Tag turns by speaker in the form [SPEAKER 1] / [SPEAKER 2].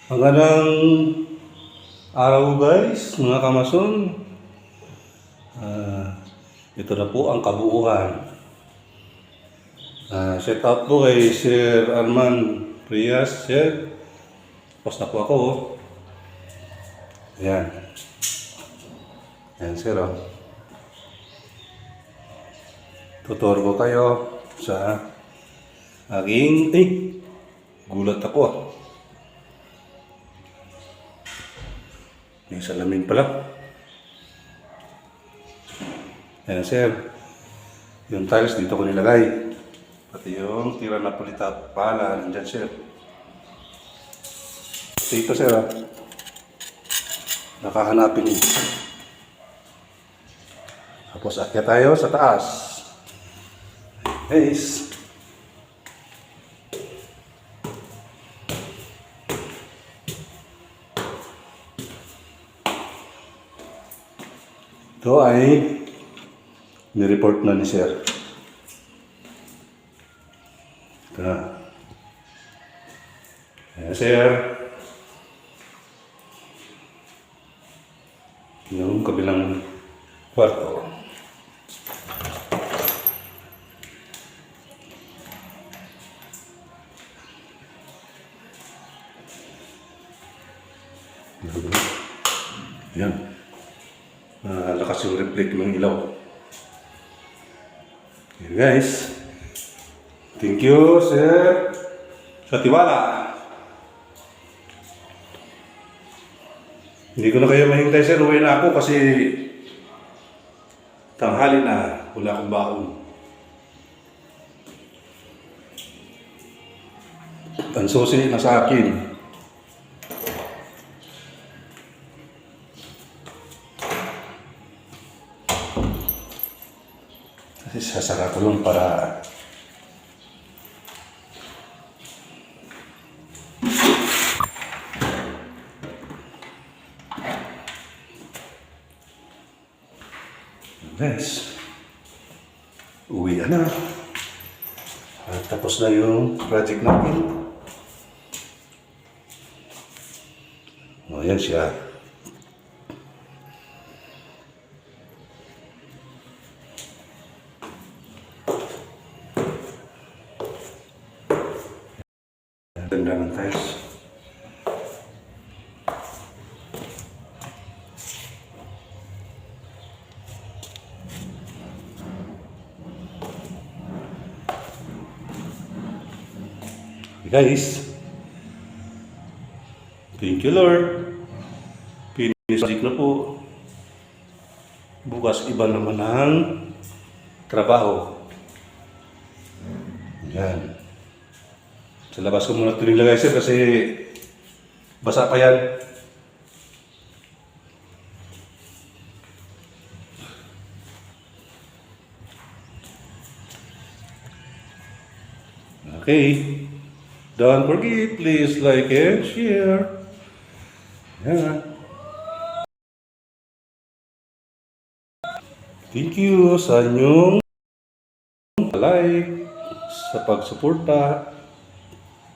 [SPEAKER 1] Magandang araw guys, mga kamason. Ito na po ang kabuuan. Shout out po kay Sir Arman Prias, Sir. Post na po ako. Ayan. Ayan, Sir. Tutor ko kayo sa aking... gulat ako. May salamin pala. Ayan, Sir. Yung tiles dito ko nilagay. Pati yung tira na palita pala. Nandyan, Sir. Ito, Sir. Nakahanapin niyo. Tapos akyat tayo sa taas. Guys. Ito ay nireport na ni Sir. Ito na. Ayan, Sir. Yung kabilang kwarto. Ayan. Lakas yung reflect ng ilaw. Ayan, guys. Thank you, Sir. Sa tiwala. Hindi ko na kayo mahintay, Sir. Uwi na ako kasi tanghali na. Wala akong baon. Ang susi na sa akin. Kasi sasara ko lang para guys, uwi na. At tapos na yung project natin. O, yan siya. Ganda ng tiles. Guys, thank you Lord. Finish na po. Bukas iba naman ang trabaho. Yan. Sa labas ko muna ito nilagay, Sir, kasi basa pa yan. Okay. Don't forget, please like and share. Yeah. Thank you sa inyong like, sa pagsuporta.